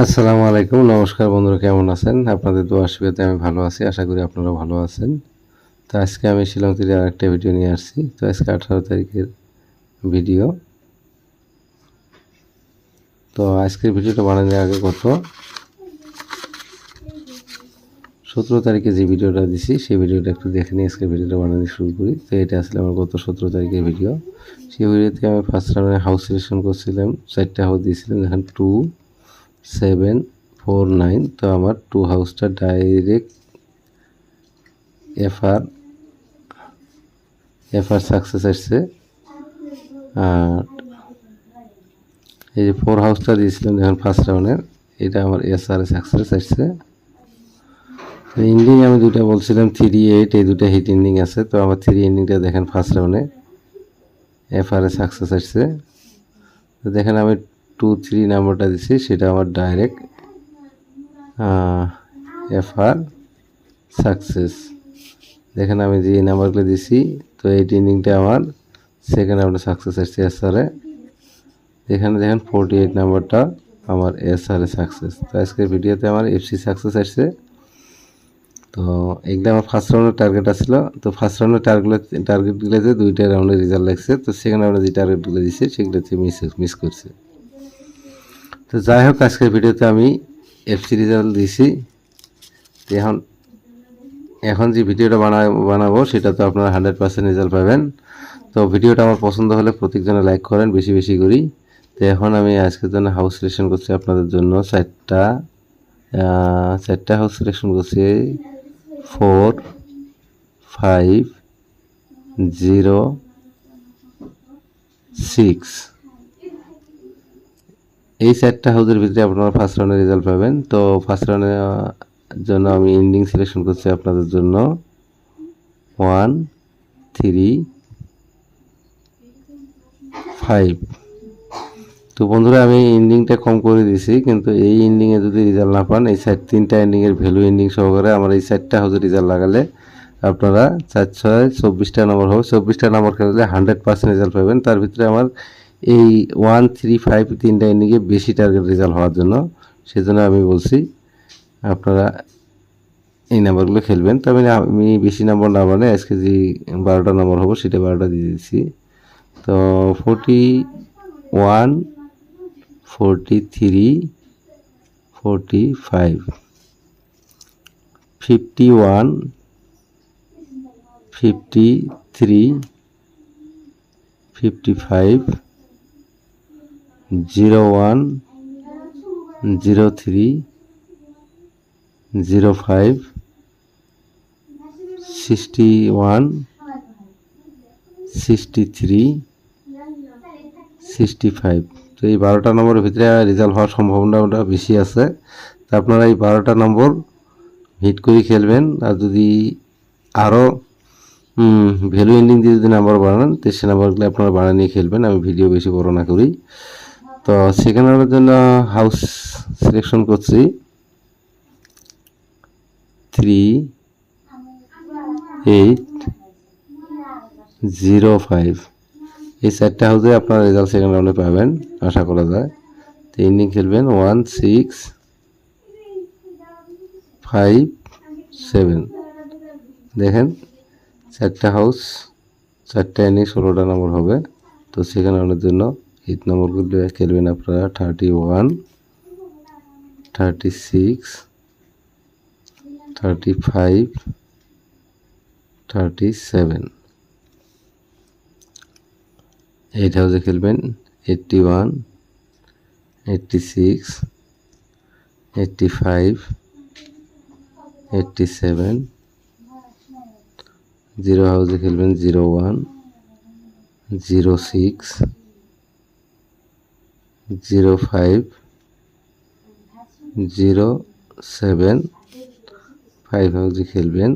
আসসালামু আলাইকুম, নমস্কার বন্ধুরা, কেমন আছেন? আপনাদের দোয়া আশীর্বাদে আমি ভালো আছি। আশা করি আপনারা ভালো আছেন। তো আজকে আমি শিলং থেকে আরেকটা ভিডিও নিয়ে আসছি। তো আজকে 18 তারিখের ভিডিও। তো আজকের ভিডিওটা বানানোর আগে 17 তারিখে যে ভিডিওটা দিছি সেই ভিডিওটা একটু দেখে নিয়ে আজকের ভিডিওটা বানানো শুরু করি। তো এটা আসলে আমার গত 17 তারিখের ভিডিও। সেই ভিডিওতে আমি ফার্স্ট রাউন্ডে হাউস সিলেকশন করছিলাম, 4টা হাউস দিয়েছিলাম, দেখেন 2, 7, 4, 9। তো আমার 2 হাউসটা ডাইরেক্ট এফআর সাকসেস আসছে। আর এই যে 4 হাউসটা দিয়েছিলাম দেখেন ফার্স্ট রাউন্ডের, এটা আমার এসআর সাকসেস আসছে। এন্ডিং আমি দুটা বলছিলাম 3, 8, এই দুটা হিট এন্ডিং আছে। তো আমার 3 এন্ডিংটা দেখেন ফার্স্ট রাউন্ডে এফআর সাকসেস আসছে। তো দেখেন আমি 2, 3 নাম্বারটা দিছি, সেটা আমার ডাইরেক্ট এফআর সাকসেস। দেখেন আমি যে নাম্বারগুলো দিছি, তো এই এন্ডিংটা আমার সেকেন্ড রাউন্ডে সাকসেস আসছে এসআরে। এখানে দেখেন 48 নাম্বারটা আমার এসআরে সাকসেস। তো আজকের ভিডিওতে আমার এফসি সাকসেস আসছে। তো এগুলো আমার ফার্স্ট রাউন্ডের টার্গেট আসছিল। তো ফার্স্ট রাউন্ডের টার্গেটগুলোতে 2টা রাউন্ডে রেজাল্ট লাগছে। তো সেকেন্ড রাউন্ডে যে টার্গেটগুলো দিচ্ছে সেগুলোতে মিস করছে। তো যাই হোক, আজকের ভিডিওতে আমি এফসি রেজাল্ট দিছি। তো এখন যে ভিডিওটা বানাবো সেটা তো আপনারা 100% রেজাল্ট পাবেন। তো ভিডিওটা আমার পছন্দ হলে প্রত্যেকজনে লাইক করেন বেশি বেশি করি। তো এখন আমি আজকের জন্য হাউস সিলেকশন করছি আপনাদের জন্য 4টা হাউস সিলেকশন করছি। 4, 5, 0, 6। এই 4টা হাউসের ভিতরে আপনারা ফার্স্ট রাউন্ডে রেজাল্ট পাবেন। তো ফার্স্ট রাউন্ডের জন্য আমি এন্ডিং সিলেকশন করছি আপনাদের জন্য 1, 3, 5। তো বন্ধুরা, আমি এন্ডিংটা কম করে দিছি, কিন্তু এই এন্ডিংয়ে যদি রেজাল্ট না পান, এই 3টা এন্ডিংয়ের ভ্যালু এন্ডিং সহকারে আমার এই 4টা হাউসে রেজাল্ট লাগালে আপনারা 4, 6, 24টা নম্বর হবে। 24টা নম্বর খেললে 100% রেজাল্ট পাবেন। তার ভিতরে আমার এই 1, 3, 5 3টা এন্ডিংয়ে বেশি টার্গেট রেজাল্ট হওয়ার জন্য, সেজন্য আমি বলছি আপনারা এই নাম্বারগুলো খেলবেন। তবে আমি বেশি নম্বর না মানে আজকে যে 12টা নম্বর হবো সেটা 12টা দিয়ে দিচ্ছি। তো 41, 43, 45, 51, 53, 55, 01, 03, 05, 61, 63, 65। তো এই 12টা নম্বরের ভিতরে রেজাল্ট হওয়ার সম্ভাবনাটা বেশি আছে। তো আপনারা এই 12টা নম্বর হিট করে খেলবেন। আর যদি আরও ভ্যালু এন্ডিং দিয়ে যদি নাম্বার বানান, তো সে নাম্বারগুলো আপনারা বানিয়ে খেলবেন। আমি ভিডিও বেশি বড় না করি। তো সেকেন্ড রাউন্ডের জন্য হাউস সিলেকশন করছি 3, 8, 0, 5। এই 4টা হাউসে আপনারা রেজাল্ট সেকেন্ড রাউন্ডে পাবেন আশা করা যায়। তো এন্ডিং খেলবেন 1, 6, 5, 7। দেখেন 4টা হাউস, 4টা এন্ডিং 16টা নম্বর হবে। তো সেকেন্ড রাউন্ডের জন্য হিট নম্বরগুলো খেলবেন আপনারা 31, 36, 35, 37। 8 হাউসে খেলবেন 81, 86, 85, 87। 0 হাউসে খেলবেন 01, 06, 05, 07। 5 হাউসে খেলবেন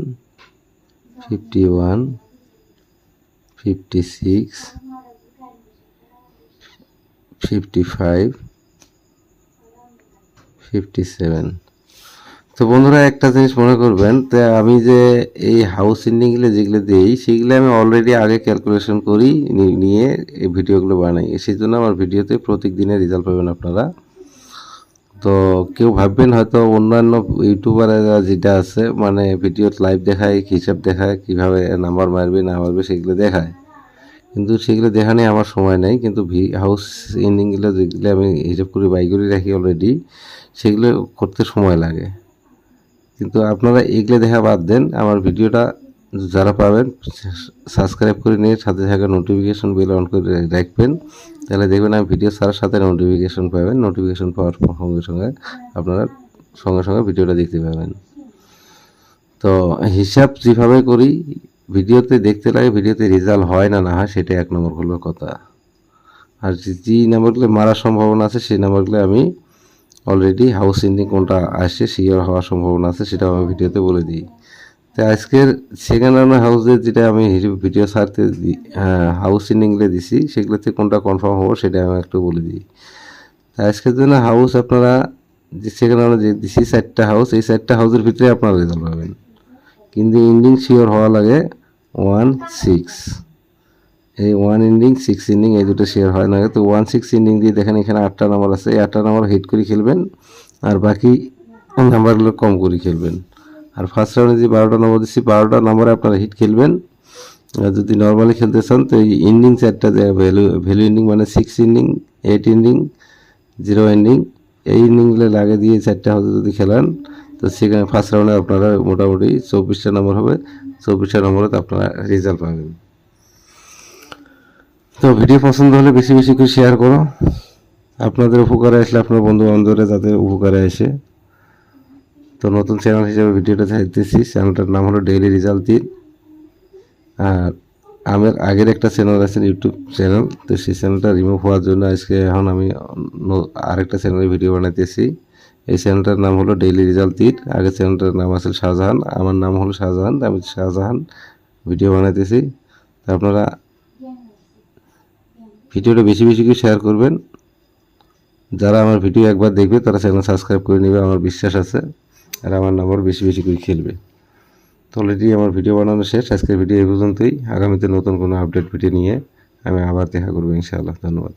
51, 56, 55, 57। তো বন্ধুরা, একটা জিনিস মনে করবেন, তো আমি যে এই হাউস এন্ডিংগুলো যেগুলো দিই সেগুলো আমি অলরেডি আগে ক্যালকুলেশন করি, নিয়ে এই ভিডিওগুলো বানাই। সেই জন্য আমার ভিডিওতে প্রত্যেক দিনের রেজাল্ট পাবেন আপনারা। তো কেউ ভাববেন হয়তো অন্যান্য ইউটিউবারেরা যেটা আছে মানে ভিডিও লাইভ দেখায়, হিসাব দেখায়, কীভাবে নাম্বার মারবে না মারবে সেগুলো দেখায়, কিন্তু সেগুলো দেখা নিয়ে আমার সময় নেই। কিন্তু হাউস এন্ডিংগুলো যেগুলো আমি হিসাব করে বাই করে রাখি অলরেডি, সেগুলো করতে সময় লাগে। কিন্তু আপনারা এগুলো দেখা বাদ দেন, আমার ভিডিওটা যারা পাবেন সাবস্ক্রাইব করে নিয়ে সাথে থাকা নোটিফিকেশন বেল অন করে রাখবেন, তাহলে দেখবেন আমি ভিডিও ছাড়ার সাথে নোটিফিকেশন পাবেন। নোটিফিকেশন পাওয়ার সঙ্গে সঙ্গে আপনারা সঙ্গে সঙ্গে ভিডিওটা দেখতে পাবেন। তো হিসাব যেভাবে করি ভিডিওতে দেখতে লাগে, ভিডিওতে রেজাল্ট হয় না না হয় সেটা এক নম্বর হলো কথা। আর যে নাম্বারগুলো মারার সম্ভাবনা আছে সেই নাম্বারগুলো আমি অলরেডি হাউস এন্ডিং কোনটা আসছে শিওর হওয়ার সম্ভাবনা আছে সেটাও আমি ভিডিওতে বলে দিই। তো আজকের সেকেন্ড রাউন্ডের হাউসের যেটা আমি ভিডিও ছাড়তে হাউস এন্ডিংগুলো দিছি সেগুলোতে কোনটা কনফার্ম হবো সেটা আমি একটু বলে দিই। তো আজকের জন্য হাউস আপনারা যে সেকেন্ড রাউন্ডে যে দিছি 4টা হাউস, এই 4টা হাউসের ভিতরে আপনারা রেজাল্ট পাবেন, কিন্তু এন্ডিং শিওর হওয়া লাগে 1-6। এই 1 এন্ডিং 6 এন্ডিং এই দুটো শেয়ার হয় না। তো 1-6 এন্ডিং দিয়ে দেখেন এখানে 8টা নাম্বার আছে, এই 8টা নাম্বার হিট করে খেলবেন আর বাকি নাম্বারগুলো কম করে খেলবেন। আর ফার্স্ট রাউন্ডে যে 12টা নম্বর দিচ্ছি 12টা নম্বরে আপনারা হিট খেলবেন। আর যদি নর্মালি খেলতে চান তো এই এন্ডিং 4টা ভ্যালু এন্ডিং মানে 6 এন্ডিং, 8 এন্ডিং, 0 এন্ডিং, এই এন্ডিংগুলো লাগে দিয়ে 4টা হাউসে যদি খেলান তো সেখানে ফার্স্ট রাউন্ডে আপনারা মোটামুটি 24টা নম্বর হবে, 24টা নম্বরে আপনারা রেজাল্ট পাবেন। তো ভিডিও পছন্দ হলে বেশি বেশি করে শেয়ার করো, আপনাদের উপকারে আসলে আপনার বন্ধু বান্ধবরা যাদের উপকারে আসে। তো নতুন চ্যানেল হিসেবে ভিডিওটা ছাড়তেছি, চ্যানেলটার নাম হলো ডেইলি রেজাল্ট 3। আর আমার আগের একটা চ্যানেল আছে ইউটিউব চ্যানেল, তো সেই চ্যানেলটা রিমুভ হওয়ার জন্য আজকে এখন আমি আরেকটা চ্যানেলে ভিডিও বানাইতেছি। এই চ্যানেলটার নাম হলো ডেইলি রেজাল্ট 3। আগের চ্যানেলটার নাম আছে শাহজাহান, আমার নাম হলো শাহজাহান, আমি শাহজাহান ভিডিও বানাইতেছি। তো আপনারা ভিডিওটা বেশি বেশি করে শেয়ার করবেন। যারা আমার ভিডিও একবার দেখবে তারা চ্যানেল সাবস্ক্রাইব করে নেবে আমার বিশ্বাস আছে, আর আমার নাম্বার বেশি বেশি করে খেলবে। তো অলরেডি আমার ভিডিও বানানো শেষ, আজকের ভিডিও এই পর্যন্তই। আগামীতে নতুন কোনো আপডেট ভিডিও নিয়ে আমি আবার দেখা করবো ইনশাআল্লাহ। ধন্যবাদ।